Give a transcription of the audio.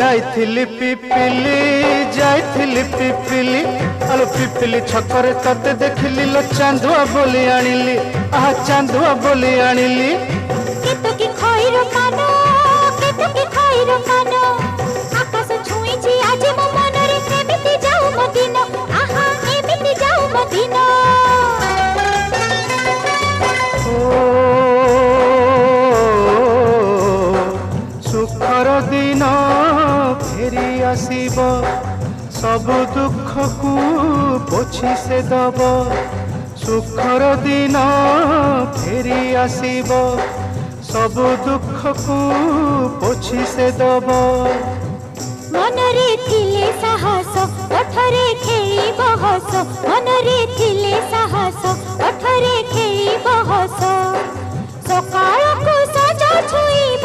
जाइथिली पिपिली जाइथिली पिपिली आलो पिपिली छकरे तते देखिली लो चांदुआ बोली आनिली आहा चांदुआ बोली आनिली केतकी खइर कानो केतकी खइर कानो आकाश छुईची आज मो मनरे एमिति जाऊ मदिन आहा एमिति जाऊ मदिन सुखर दिन फेरी आसीब सब दुख को पोछि से दब सुखर दिन फेरी आसीब सब दुख को पोछि से दब मनरे थिले साहस ओठरे खेली बहस मनरे थिले साहस ओठरे खेली बहस सकाळ को सजा छुई